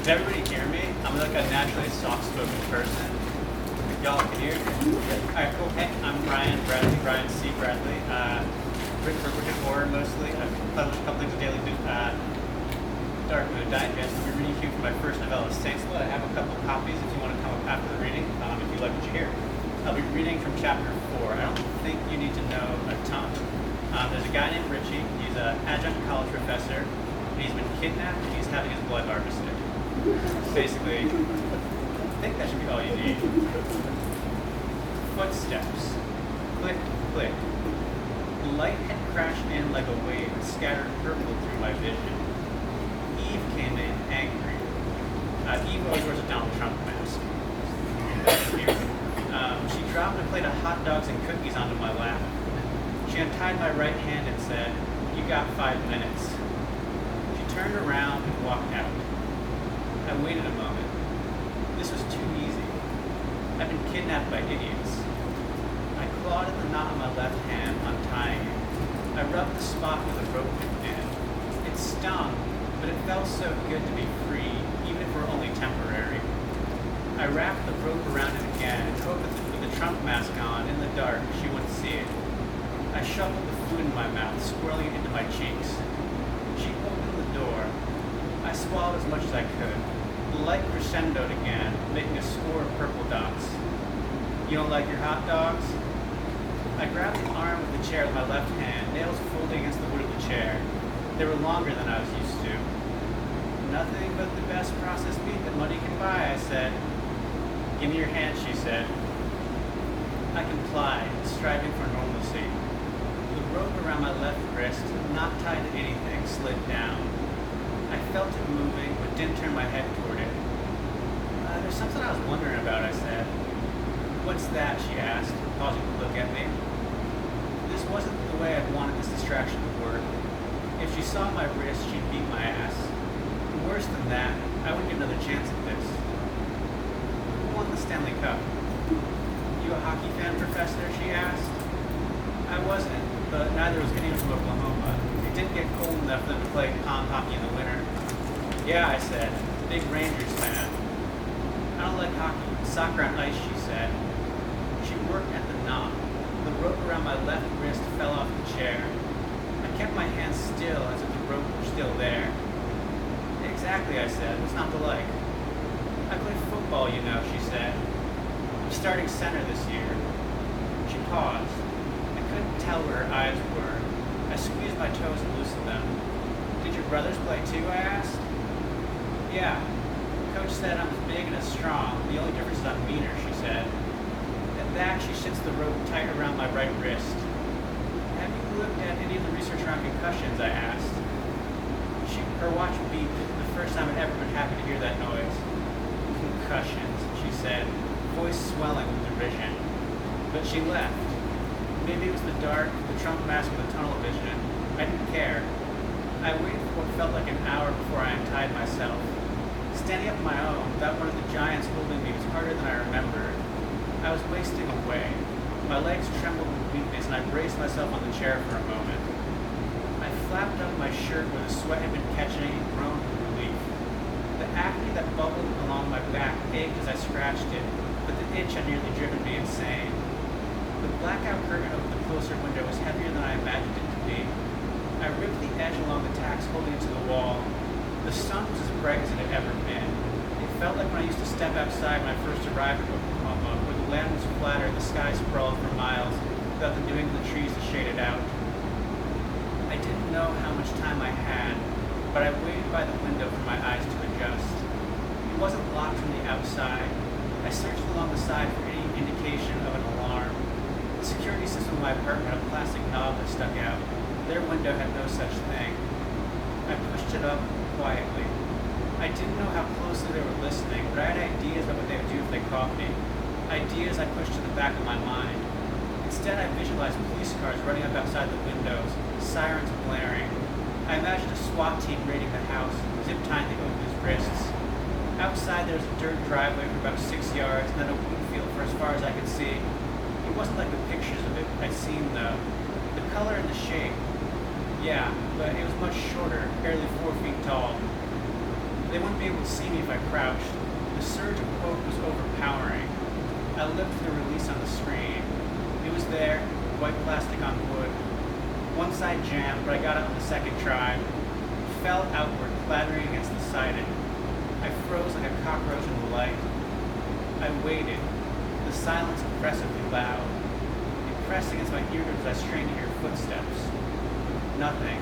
Can everybody hear me? I'm like a naturally soft-spoken person. Y'all can hear me? Alright, cool. Hey, I'm Brian C. Bradley. Written for Wicked Horror mostly. I've published a couple things with Daily Dark Mood Digest. I'll be reading to you from my first novella, Saints Blood. I have a couple copies if you want to come up after the reading, if you like what you hear. I'll be reading from chapter 4. I don't think you need to know a ton. There's a guy named Richie. He's an adjunct college professor. He's been kidnapped and he's having his blood harvested. Basically, I think that should be all you need. Footsteps. Click, click. The light had crashed in like a wave and scattered purple through my vision. Eve came in angry. Eve always wears a Donald Trump mask. She dropped a plate of hot dogs and cookies onto my lap. She untied my right hand and said, "You got 5 minutes." She turned around and walked out. I waited a moment. This was too easy. I've been kidnapped by idiots. I clawed at the knot on my left hand, untying it. I rubbed the spot with a rope in. It stung, but it felt so good to be free, even if we're only temporary. I wrapped the rope around it again and hoped that with the Trump mask on, in the dark, she wouldn't see it. I shuffled the food in my mouth, swirling it into my cheeks. She opened the door. I swallowed as much as I could. The light crescendoed again, making a score of purple dots. "You don't like your hot dogs?" I grabbed the arm of the chair with my left hand, nails folding against the wood of the chair. They were longer than I was used to. "Nothing but the best processed meat that money can buy," I said. "Give me your hand," she said. I complied, striving for normalcy. The rope around my left wrist, not tied to anything, slid down. I felt it moving, but didn't turn my head toward it. "There's something I was wondering about," I said. "What's that?" she asked, pausing to look at me. This wasn't the way I'd wanted this distraction to work. If she saw my wrist, she'd beat my ass. Worse than that, I wouldn't get another chance at this. "Who won the Stanley Cup?" "You a hockey fan, Professor?" she asked. I wasn't, but neither was anyone from Oklahoma. It didn't get cold enough for them to play pond hockey in the winter. "Yeah," I said. "Big Rangers fan." "I don't like hockey. Soccer on ice," she said. She worked at the knot. The rope around my left wrist fell off the chair. I kept my hands still as if the rope were still there. "Exactly," I said. "What's not to like?" "I play football, you know," she said. "I'm starting center this year." She paused. I couldn't tell where her eyes were. I squeezed my toes and loosened them. "Did your brothers play too?" I asked. "Yeah. Coach said I'm as big and as strong. The only difference is I'm meaner," she said. At that, she shits the rope tight around my right wrist. "Have you looked at any of the research around concussions?" I asked. Her watch beeped, the first time I'd ever been happy to hear that noise. "Concussions," she said, voice swelling with derision. But she left. Maybe it was the dark, the Trump mask, or the tunnel vision. I didn't care. I waited for what felt like an hour before I untied myself. Standing up on my own, without one of the giants holding me, was harder than I remembered. I was wasting away. My legs trembled with weakness, and I braced myself on the chair for a moment. I flapped up my shirt where the sweat had been catching and groaned with relief. The acne that bubbled along my back ached as I scratched it, but the itch had nearly driven me insane. The blackout curtain over the closer window was heavier than I imagined it to be. I ripped the edge along the tacks holding it to the wall. The sun was as bright as it had ever been. It felt like when I used to step outside when I first arrived in Oklahoma, where the land was flatter and the sky sprawled for miles without the New England trees to shade it out. I didn't know how much time I had, but I waited by the window for my eyes to adjust. It wasn't locked from the outside. I searched along the side for any indication of an alarm. The security system of my apartment had a plastic knob that stuck out. Their window had no such thing. I pushed it up quietly. I didn't know how closely they were listening, but I had ideas about what they would do if they caught me. Ideas I pushed to the back of my mind. Instead, I visualized police cars running up outside the windows, sirens blaring. I imagined a SWAT team raiding the house, zip-tying the open's wrists. Outside, there was a dirt driveway for about 6 yards, and then a wheat field for as far as I could see. It wasn't like the pictures of it I'd seen, though. The color and the shape. Yeah, but it was much shorter, barely 4 feet tall. They wouldn't be able to see me if I crouched. The surge of hope was overpowering. I looked for the release on the screen. It was there, white plastic on wood. One side jammed, but I got it on the second try. It fell outward, clattering against the siding. I froze like a cockroach in the light. I waited, the silence oppressively loud. It pressed against my eardrums as I strained to hear footsteps. Nothing.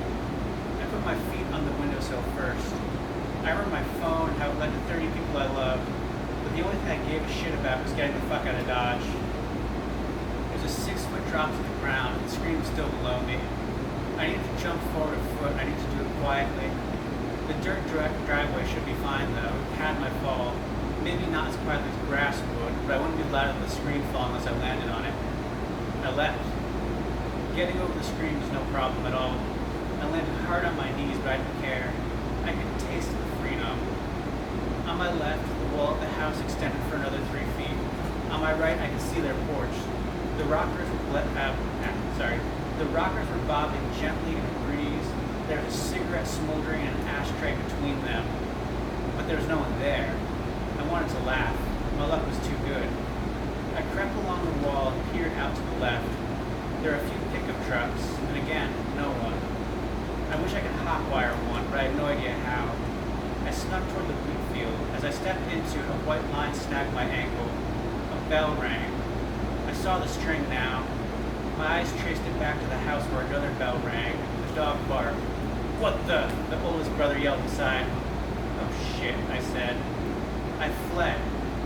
I put my feet on the windowsill first. I remember my phone, how it led to 30 people I loved, but the only thing I gave a shit about was getting the fuck out of Dodge. There's a 6-foot drop to the ground, and the screen was still below me. I needed to jump forward a foot, I needed to do it quietly. The dirt driveway should be fine though, it had my fall. Maybe not as quietly as grass would, but I wouldn't be louder than the screen fall unless I landed on it. I left. Getting over the screen was no problem at all. I landed hard on my knees, but I didn't care. I could taste the freedom. On my left, the wall of the house extended for another 3 feet. On my right, I could see their porch. The rockers were bobbing gently in a breeze. There was a cigarette smoldering in an ashtray between them, but there was no one there. I wanted to laugh. My luck was too good. I crept along the wall and peered out to the left. There were a few pickup trucks, and again, no one. I wish I could hotwire one, but I had no idea how. I snuck toward the wheat field. As I stepped into it, a white line snagged my ankle. A bell rang. I saw the string now. My eyes traced it back to the house where another bell rang. The dog barked. "What the?" the oldest brother yelled inside. "Oh shit," I said. I fled.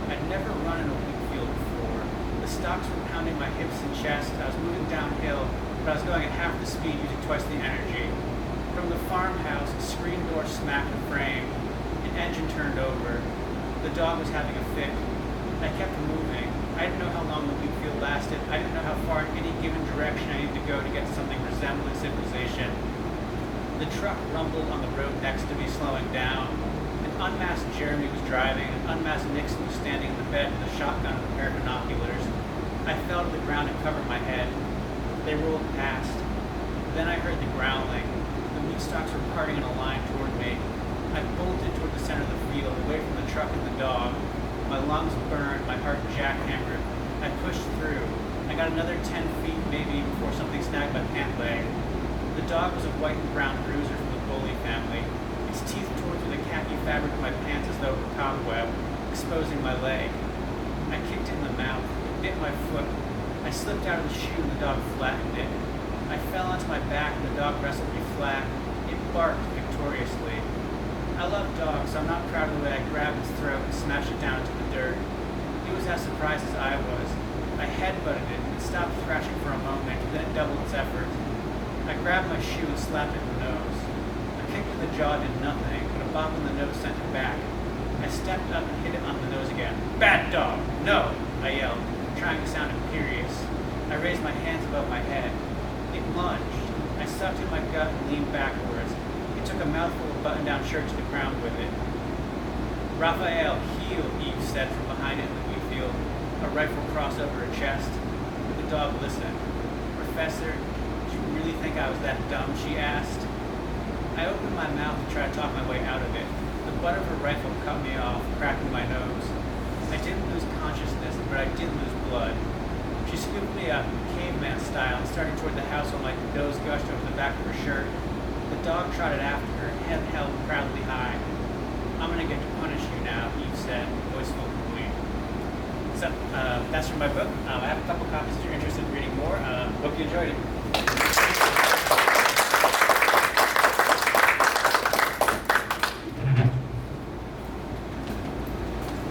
I'd never run in a wheat field before. The stocks were pounding my hips and chest. I was moving downhill, but I was going at half the speed using twice the energy. From the farmhouse, a screen door smacked the frame. An engine turned over. The dog was having a fit. I kept moving. I didn't know how long the wheat field lasted. I didn't know how far in any given direction I needed to go to get to something resembling civilization. The truck rumbled on the road next to me, slowing down. An unmasked Jeremy was driving. An unmasked Nixon was standing in the bed with a shotgun and a pair of binoculars. I fell to the ground and covered my head. They rolled past. Then I heard the growling. The wheat stalks were parting in a line toward me. I bolted toward the center of the field, away from the truck and the dog. My lungs burned, my heart jackhammered. I pushed through. I got another 10 feet, maybe, before something snagged my pant leg. The dog was a white and brown bruiser from the Bully family. Its teeth tore through the khaki fabric of my pants as though it were cobweb, exposing my leg. I kicked it in the mouth. It bit my foot. I slipped out of the shoe and the dog flattened it. I fell onto my back and the dog wrestled me flat. It barked victoriously. I love dogs, so I'm not proud of the way I grabbed its throat and smashed it down into the dirt. It was as surprised as I was. I headbutted it. It stopped thrashing for a moment, then it doubled its effort. I grabbed my shoe and slapped it in the nose. A kick to the jaw did nothing, but a bop in the nose sent it back. I stepped up and hit it on the nose again. "Bad dog! No!" I yelled, trying to sound imperious. I raised my hands above my head. It lunged. I sucked in my gut and leaned backwards. It took a mouthful of button-down shirt to the ground with it. "Raphael, heel," Eve said from behind it in the wheat field. A rifle crossed over her chest. The dog listened. "Professor, did you really think I was that dumb?" she asked. I opened my mouth to try to talk my way out of it. The butt of her rifle cut me off, cracking my nose. I didn't lose consciousness, but I did lose blood. She scooped me up, caveman style, and started toward the house while my nose gushed over the back of her shirt. The dog trotted after her, head held proudly high. "I'm gonna get to punish you now," Eve said, voice full of glee. So, that's from my book. I have a couple copies if you're interested in reading more. Hope you enjoyed it.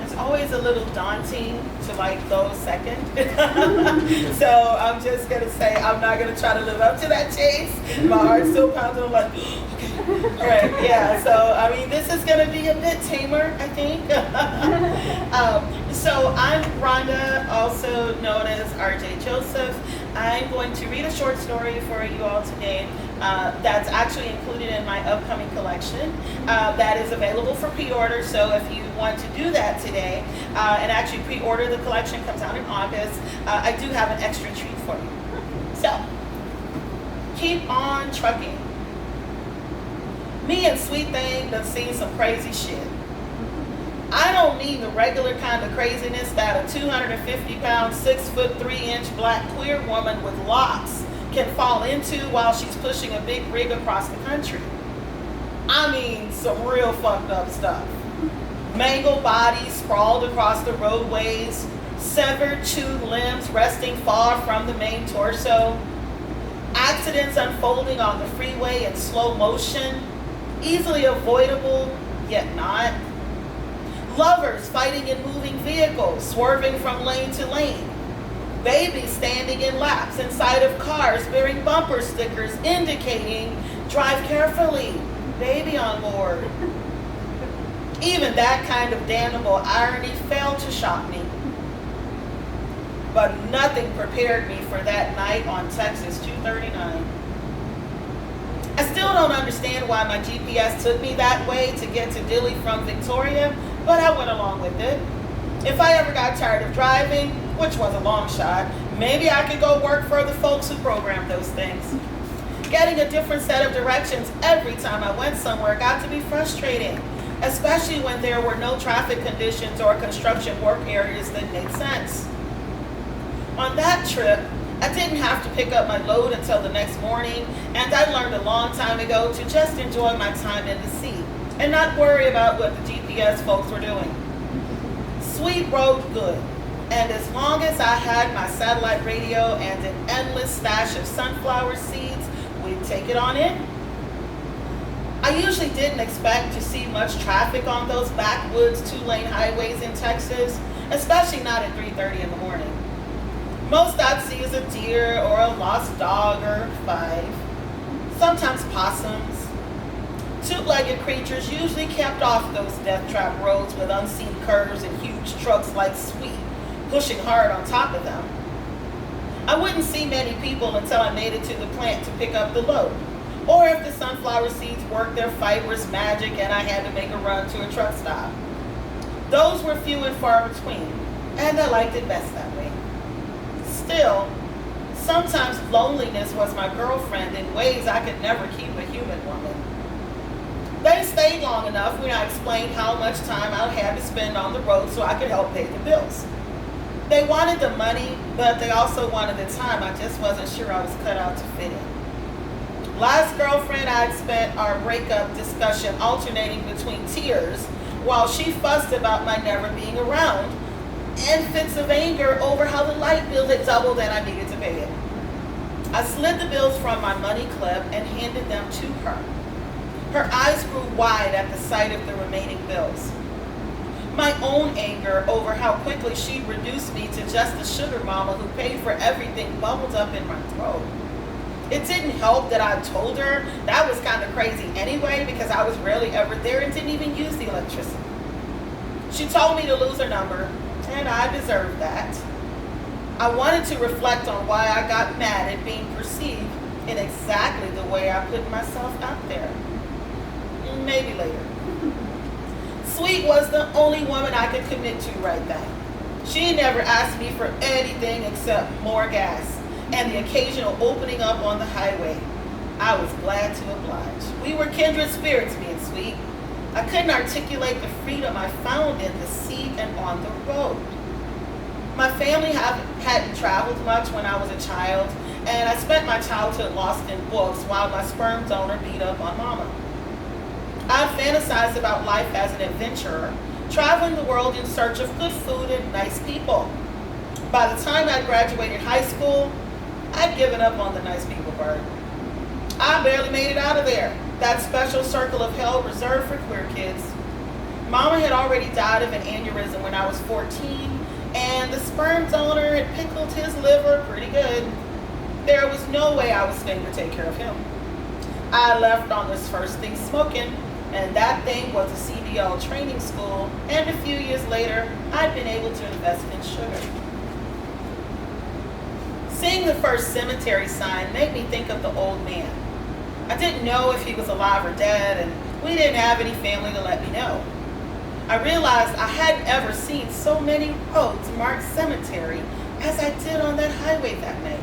It's always a little daunting to go second. So I'm just gonna say I'm not gonna try to live up to that chase. My heart's still pounding. I'm like, all right, yeah. So I mean, this is gonna be a bit tamer, I think. So I'm Rhonda, also known as R.J. Joseph. I'm going to read a short story for you all today. That's actually included in my upcoming collection. That is available for pre-order. So if you want to do that today and actually pre-order, the collection comes out in August. I do have an extra treat for you. So, keep on trucking. Me and Sweet Thing done seen some crazy shit. don't mean the regular kind of craziness that a 250-pound, 6'3" black queer woman with locks can fall into while she's pushing a big rig across the country. I mean some real fucked up stuff. Mangled bodies sprawled across the roadways, severed chewed limbs resting far from the main torso, accidents unfolding on the freeway in slow motion, easily avoidable, yet not. Lovers fighting in moving vehicles, swerving from lane to lane. Babies standing in laps inside of cars bearing bumper stickers indicating, drive carefully, baby on board. Even that kind of damnable irony failed to shock me. But nothing prepared me for that night on Texas 239. I still don't understand why my GPS took me that way to get to Dilley from Victoria, but I went along with it. If I ever got tired of driving, which was a long shot, maybe I could go work for the folks who programmed those things. Getting a different set of directions every time I went somewhere got to be frustrating, especially when there were no traffic conditions or construction work areas that made sense. On that trip, I didn't have to pick up my load until the next morning, and I learned a long time ago to just enjoy my time in the seat and not worry about what the GPS folks were doing. Sweet rode good, and as long as I had my satellite radio and an endless stash of sunflower seeds, we'd take it on in. I usually didn't expect to see much traffic on those backwoods 2-lane highways in Texas, especially not at 3:30 in the morning. Most I'd see is a deer or a lost dog or 5, sometimes possums. Two-legged creatures usually kept off those death trap roads with unseen curves and huge trucks like Sweet pushing hard on top of them. I wouldn't see many people until I made it to the plant to pick up the load, or if the sunflower seeds worked their fibrous magic and I had to make a run to a truck stop. Those were few and far between, and I liked it best that way. Still, sometimes loneliness was my girlfriend in ways I could never keep a human woman. They stayed long enough when I explained how much time I had to spend on the road so I could help pay the bills. They wanted the money, but they also wanted the time. I just wasn't sure I was cut out to fit in. Last girlfriend, I'd spent our breakup discussion alternating between tears while she fussed about my never being around and fits of anger over how the light bill had doubled and I needed to pay it. I slid the bills from my money clip and handed them to her. Her eyes grew wide at the sight of the remaining bills. My own anger over how quickly she reduced me to just a sugar mama who paid for everything bubbled up in my throat. It didn't help that I told her that was kind of crazy anyway because I was rarely ever there and didn't even use the electricity. She told me to lose her number, and I deserved that. I wanted to reflect on why I got mad at being perceived in exactly the way I put myself out there. Maybe later. Sweet was the only woman I could commit to right then. She never asked me for anything except more gas and the occasional opening up on the highway. I was glad to oblige. We were kindred spirits, me and Sweet. I couldn't articulate the freedom I found in the seat and on the road. My family hadn't traveled much when I was a child, and I spent my childhood lost in books while my sperm donor beat up on mama. I fantasized about life as an adventurer, traveling the world in search of good food and nice people. By the time I graduated high school, I'd given up on the nice people part. I barely made it out of there, that special circle of hell reserved for queer kids. Mama had already died of an aneurysm when I was 14, and the sperm donor had pickled his liver pretty good. There was no way I was staying to take care of him. I left on this first thing smoking, and that thing was a CDL training school, and a few years later, I'd been able to invest in sugar. Seeing the first cemetery sign made me think of the old man. I didn't know if he was alive or dead, and we didn't have any family to let me know. I realized I hadn't ever seen so many roads marked cemetery as I did on that highway that night.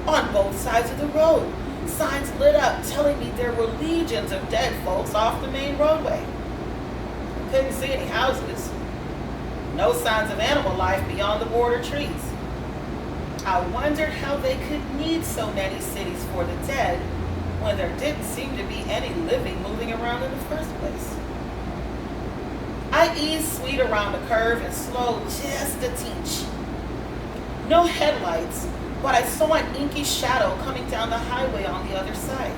On both sides of the road, signs lit up telling me there were legions of dead folks off the main roadway. I couldn't see any houses, No signs of animal life beyond the border trees. I wondered how they could need so many cities for the dead when there didn't seem to be any living moving around in the first place. I eased Sweet around the curve and slowed just a teach. No headlights, but I saw an inky shadow coming down the highway on the other side.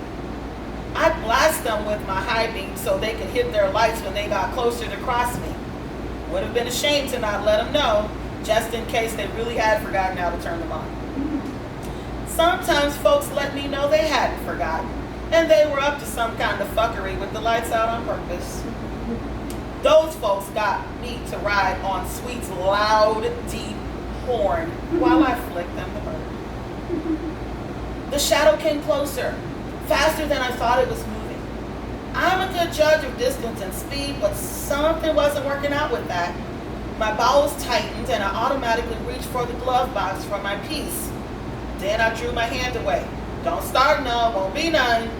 I blasted them with my high beam so they could hit their lights when they got closer to cross me. Would have been a shame to not let them know, just in case they really had forgotten how to turn them on. Sometimes folks let me know they hadn't forgotten, and they were up to some kind of fuckery with the lights out on purpose. Those folks got me to ride on Sweet's loud, deep horn while I flicked them the bird. The shadow came closer, faster than I thought it was moving. I'm a good judge of distance and speed, but something wasn't working out with that. My bowels tightened and I automatically reached for the glove box for my piece. Then I drew my hand away. Don't start none, won't be none.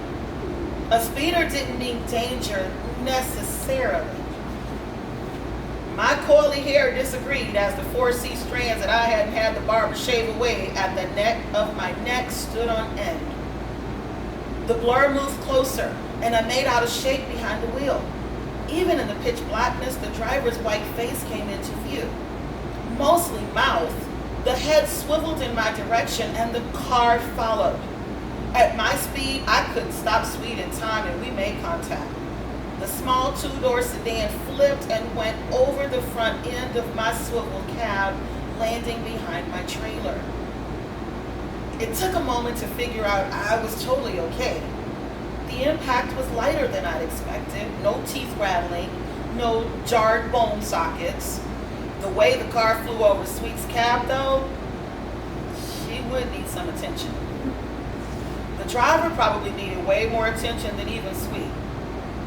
A speeder didn't mean danger necessarily. My coily hair disagreed as the 4C strands that I hadn't had the barber shave away at the neck of my neck stood on end. The blur moved closer, and I made out a shape behind the wheel. Even in the pitch blackness, the driver's white face came into view. Mostly mouth, the head swiveled in my direction, and the car followed. At my speed, I couldn't stop Sweet in time, and we made contact. The small two-door sedan flipped and went over the front end of my swivel cab, landing behind my trailer. It took a moment to figure out I was totally okay. The impact was lighter than I'd expected. No teeth rattling, no jarred bone sockets. The way the car flew over Sweet's cab, though, she would need some attention. The driver probably needed way more attention than even Sweet.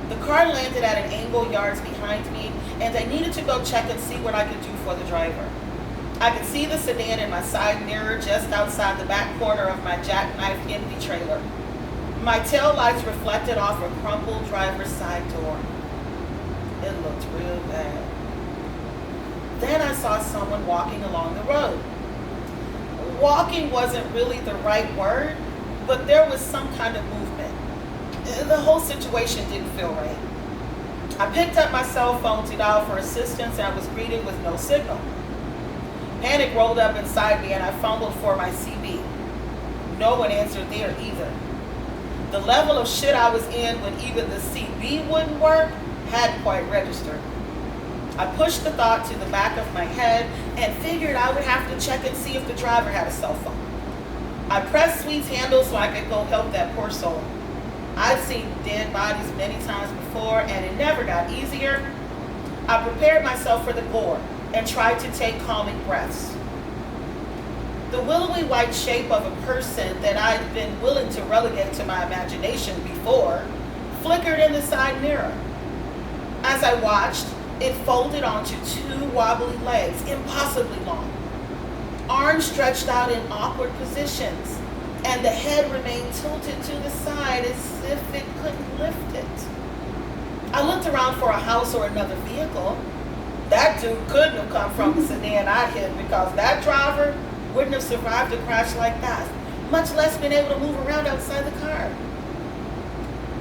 The car landed at an angle yards behind me, and I needed to go check and see what I could do for the driver. I could see the sedan in my side mirror just outside the back corner of my jackknife empty trailer. My tail lights reflected off a crumpled driver's side door. It looked real bad. Then I saw someone walking along the road. Walking wasn't really the right word, but there was some kind of movement. The whole situation didn't feel right. I picked up my cell phone to dial for assistance and was greeted with no signal. Panic rolled up inside me and I fumbled for my CB. No one answered there either. The level of shit I was in when even the CB wouldn't work hadn't quite registered. I pushed the thought to the back of my head and figured I would have to check and see if the driver had a cell phone. I pressed Sweet's handle so I could go help that poor soul. I've seen dead bodies many times before and it never got easier. I prepared myself for the gore and tried to take calming breaths. The willowy white shape of a person that I'd been willing to relegate to my imagination before flickered in the side mirror. As I watched, it folded onto two wobbly legs, impossibly long. Arms stretched out in awkward positions, and the head remained tilted to the side as if it couldn't lift it. I looked around for a house or another vehicle. That dude couldn't have come from the sedan I hit because that driver wouldn't have survived a crash like that, much less been able to move around outside the car.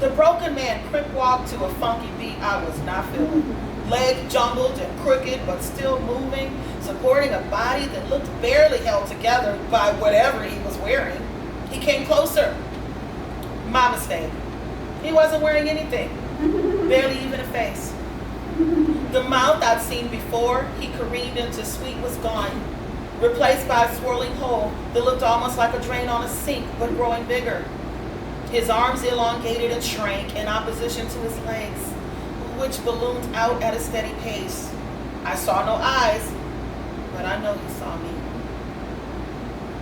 The broken man crip walked to a funky beat I was not feeling. Leg jumbled and crooked but still moving, supporting a body that looked barely held together by whatever he was wearing. He came closer. My mistake. He wasn't wearing anything, barely even a face. The mouth I'd seen before he careened into Sweet was gone, replaced by a swirling hole that looked almost like a drain on a sink, but growing bigger. His arms elongated and shrank in opposition to his legs, which ballooned out at a steady pace. I saw no eyes, but I know he saw me.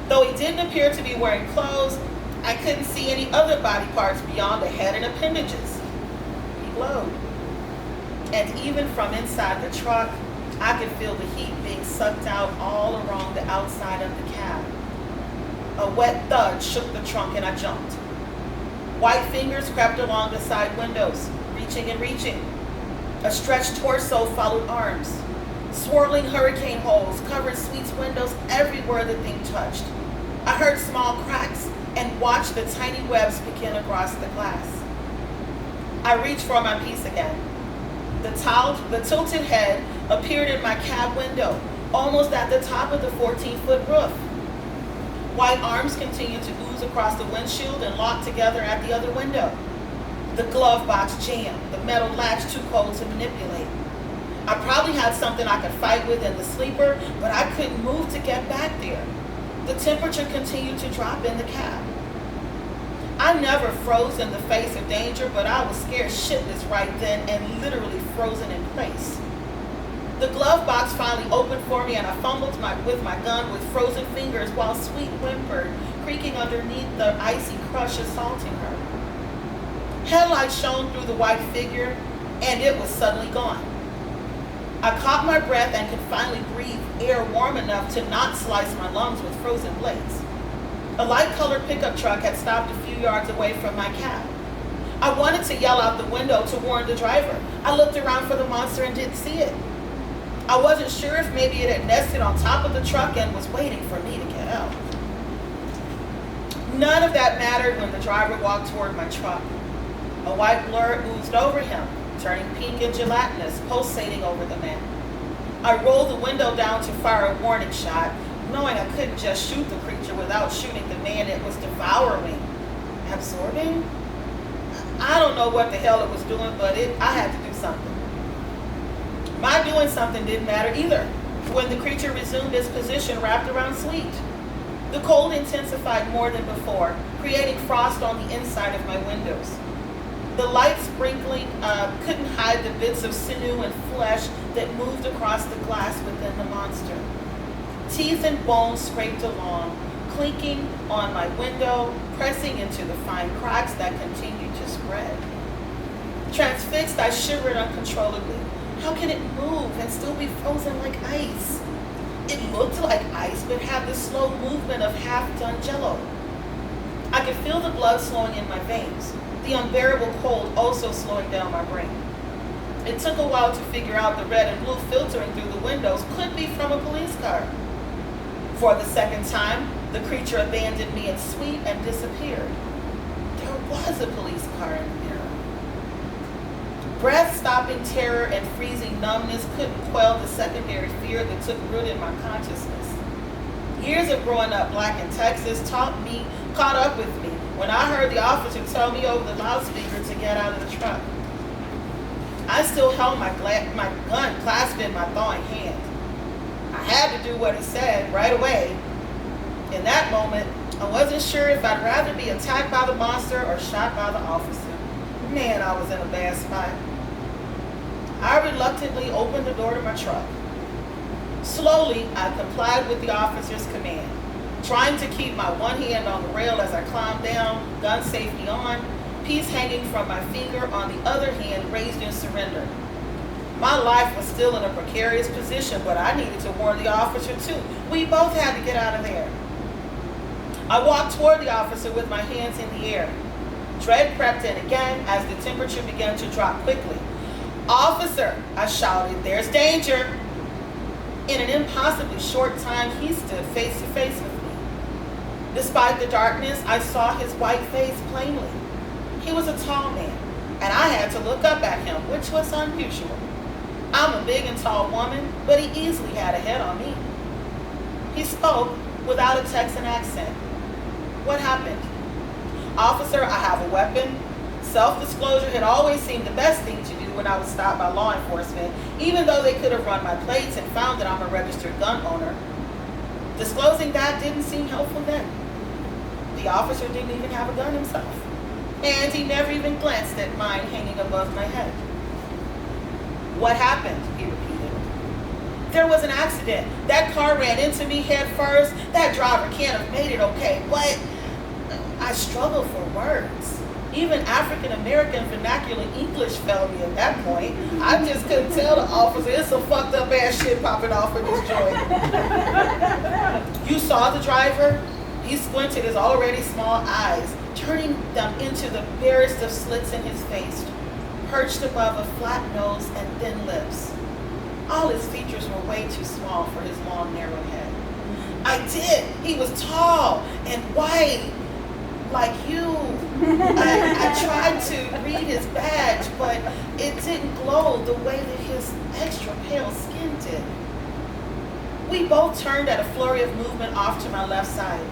Though he didn't appear to be wearing clothes, I couldn't see any other body parts beyond the head and appendages. He glowed. And even from inside the truck, I could feel the heat being sucked out all around the outside of the cab. A wet thud shook the trunk and I jumped. White fingers crept along the side windows, reaching and reaching. A stretched torso followed arms. Swirling hurricane holes covered Sweet's windows everywhere the thing touched. I heard small cracks and watched the tiny webs begin across the glass. I reached for my piece again. The tilted head appeared in my cab window, almost at the top of the 14-foot roof. White arms continued to ooze across the windshield and locked together at the other window. The glove box jammed, the metal latch too cold to manipulate. I probably had something I could fight with in the sleeper, but I couldn't move to get back there. The temperature continued to drop in the cab. I never froze in the face of danger, but I was scared shitless right then and literally frozen in place. The glove box finally opened for me and I fumbled with my gun with frozen fingers while Sweet whimpered, creaking underneath the icy crush assaulting her. Headlights shone through the white figure and it was suddenly gone. I caught my breath and could finally breathe air warm enough to not slice my lungs with frozen blades. A light-colored pickup truck had stopped a few yards away from my cab. I wanted to yell out the window to warn the driver. I looked around for the monster and didn't see it. I wasn't sure if maybe it had nested on top of the truck and was waiting for me to get out. None of that mattered when the driver walked toward my truck. A white blur oozed over him, turning pink and gelatinous, pulsating over the man. I rolled the window down to fire a warning shot, knowing I couldn't just shoot the creature without shooting the man it was devouring. Absorbing? I don't know what the hell it was doing, but I had to do something. My doing something didn't matter either when the creature resumed its position wrapped around Sweet. The cold intensified more than before, creating frost on the inside of my windows. The light sprinkling couldn't hide the bits of sinew and flesh that moved across the glass within the monster. Teeth and bones scraped along, clinking on my window, pressing into the fine cracks that continued to spread. Transfixed, I shivered uncontrollably. How can it move and still be frozen like ice? It looked like ice, but had the slow movement of half-done jello. I could feel the blood slowing in my veins, the unbearable cold also slowing down my brain. It took a while to figure out the red and blue filtering through the windows could be from a police car. For the second time, the creature abandoned me in Sweet and disappeared. There was a police car in the mirror. Breath-stopping terror and freezing numbness couldn't quell the secondary fear that took root in my consciousness. Years of growing up black in Texas caught up with me when I heard the officer tell me over the loudspeaker to get out of the truck. I still held my gun clasped in my thawing hand. I had to do what he said right away. In that moment, I wasn't sure if I'd rather be attacked by the monster or shot by the officer. Man, I was in a bad spot. I reluctantly opened the door to my truck. Slowly, I complied with the officer's command, trying to keep my one hand on the rail as I climbed down, gun safety on, piece hanging from my finger on the other hand raised in surrender. My life was still in a precarious position, but I needed to warn the officer too. We both had to get out of there. I walked toward the officer with my hands in the air. Dread crept in again as the temperature began to drop quickly. "Officer," I shouted, "there's danger." In an impossibly short time, he stood face to face with me. Despite the darkness, I saw his white face plainly. He was a tall man, and I had to look up at him, which was unusual. I'm a big and tall woman, but he easily had a head on me. He spoke without a Texan accent. "What happened?" "Officer, I have a weapon." Self-disclosure had always seemed the best thing to do when I was stopped by law enforcement, even though they could have run my plates and found that I'm a registered gun owner. Disclosing that didn't seem helpful then. The officer didn't even have a gun himself, and he never even glanced at mine hanging above my head. "What happened?" he repeated. "There was an accident. That car ran into me head first. That driver can't have made it okay. What?" I struggled for words. Even African-American vernacular English failed me at that point. I just couldn't tell the officer, it's some fucked up ass shit popping off in this joint. "You saw the driver?" He squinted his already small eyes, turning them into the barest of slits in his face, perched above a flat nose and thin lips. All his features were way too small for his long, narrow head. I did. He was tall and white, like you. I tried to read his badge, but it didn't glow the way that his extra pale skin did. We both turned at a flurry of movement off to my left side.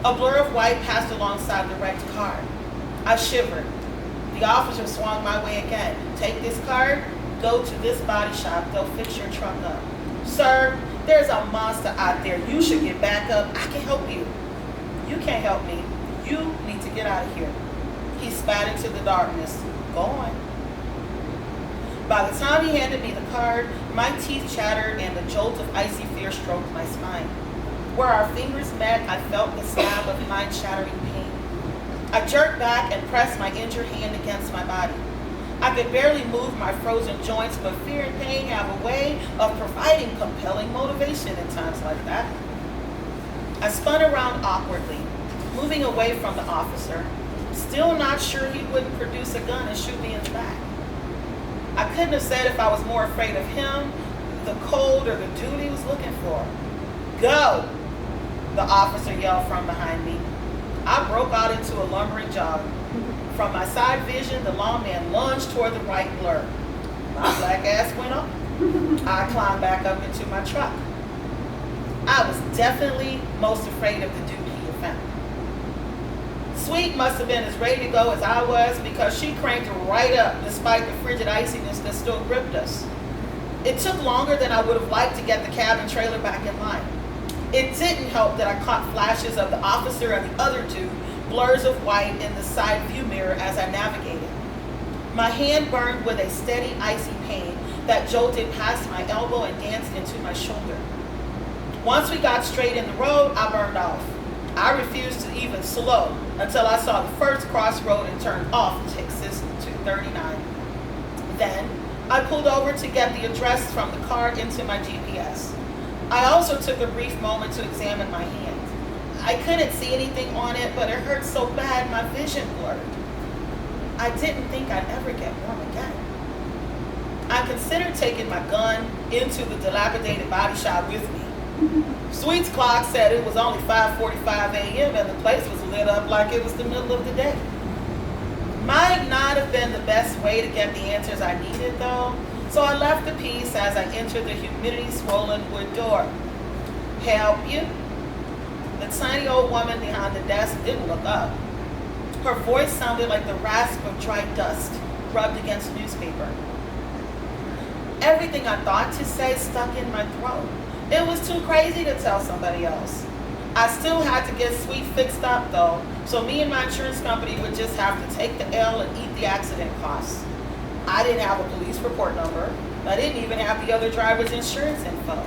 A blur of white passed alongside the wrecked car. I shivered. The officer swung my way again. Take this card, go to this body shop, they'll fix your truck up. Sir, there's a monster out there. You should get back up. I can help you. You can't help me. You need to get out of here. He spat into the darkness. Go on. By the time he handed me the card, my teeth chattered and a jolt of icy fear stroked my spine. Where our fingers met, I felt the stab of mind-shattering pain. I jerked back and pressed my injured hand against my body. I could barely move my frozen joints, but fear and pain have a way of providing compelling motivation in times like that. I spun around awkwardly, moving away from the officer, still not sure he wouldn't produce a gun and shoot me in the back. I couldn't have said if I was more afraid of him, the cold, or the dude he was looking for. Go! The officer yelled from behind me. I broke out into a lumbering jog. From my side vision, the lawman lunged toward the white blur. My black ass went up. I climbed back up into my truck. I was definitely most afraid of the dude he had found. Sweet must have been as ready to go as I was because she cranked right up despite the frigid iciness that still gripped us. It took longer than I would have liked to get the cab and trailer back in line. It didn't help that I caught flashes of the officer and the other two, blurs of white in the side view mirror as I navigated. My hand burned with a steady, icy pain that jolted past my elbow and danced into my shoulder. Once we got straight in the road, I burned off. I refused to even slow until I saw the first crossroad and turned off Texas 239. Then, I pulled over to get the address from the car into my GPS. I also took a brief moment to examine my hand. I couldn't see anything on it, but it hurt so bad my vision blurred. I didn't think I'd ever get warm again. I considered taking my gun into the dilapidated body shop with me. Sweet's clock said it was only 5:45 a.m. and the place was lit up like it was the middle of the day. Might not have been the best way to get the answers I needed though, so I left the piece as I entered the humidity-swollen wood door. Help you? The tiny old woman behind the desk didn't look up. Her voice sounded like the rasp of dry dust rubbed against newspaper. Everything I thought to say stuck in my throat. It was too crazy to tell somebody else. I still had to get Sweet fixed up though, so me and my insurance company would just have to take the L and eat the accident costs. I didn't have a police report number. I didn't even have the other driver's insurance info.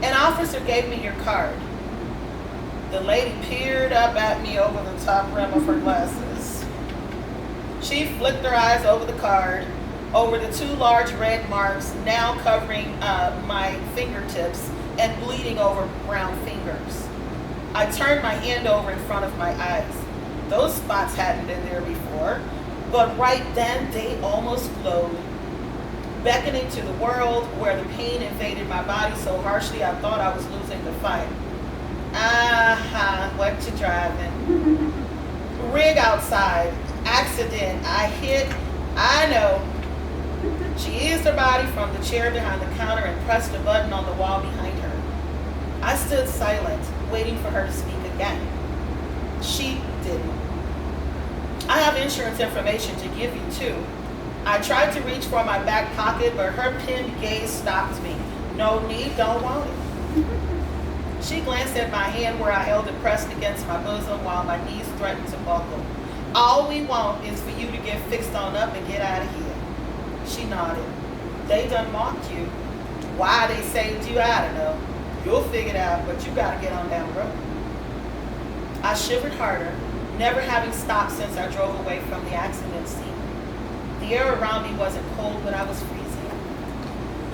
An officer gave me your card. The lady peered up at me over the top rim of her glasses. She flicked her eyes over the card, over the two large red marks now covering my fingertips and bleeding over brown fingers. I turned my hand over in front of my eyes. Those spots hadn't been there before, but right then they almost glowed, beckoning to the world where the pain invaded my body so harshly I thought I was losing the fight. What you driving? Rig outside. Accident. I hit. I know. She eased her body from the chair behind the counter and pressed a button on the wall behind her. I stood silent, waiting for her to speak again. She didn't. I have insurance information to give you too. I tried to reach for my back pocket, but her pinned gaze stopped me. No need, don't want it. She glanced at my hand where I held it pressed against my bosom while my knees threatened to buckle. All we want is for you to get fixed on up and get out of here. She nodded. They done mocked you. Why they saved you, I don't know. You'll figure it out, but you gotta get on down the road. I shivered harder, never having stopped since I drove away from the accident scene. The air around me wasn't cold, but I was freezing.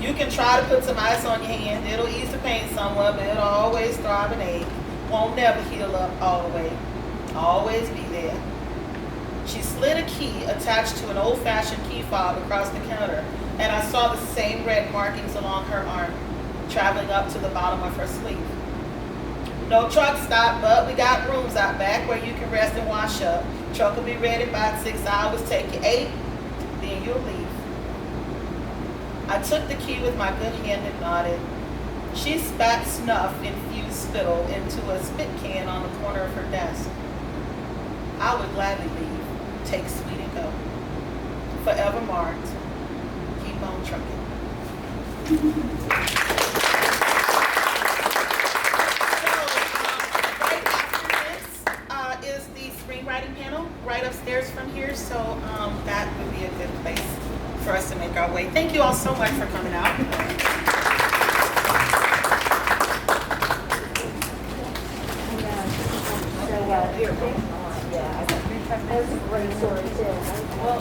You can try to put some ice on your hand. It'll ease the pain somewhat, but it'll always throb and ache. Won't never heal up all the way. Always be there. She slid a key attached to an old-fashioned key fob across the counter, and I saw the same red markings along her arm, traveling up to the bottom of her sleeve. No truck stop, but we got rooms out back where you can rest and wash up. Truck will be ready by 6 hours, take you 8, then you'll leave. I took the key with my good hand and nodded. She spat snuff-infused spittle into a spit can on the corner of her desk. I would gladly leave, take sweet and go. Forever marked. Keep on trucking. Right after this is the screenwriting panel right upstairs from here, so that would be a good place for us to make our way. Thank you all so much for coming out. That was a great story too. Well,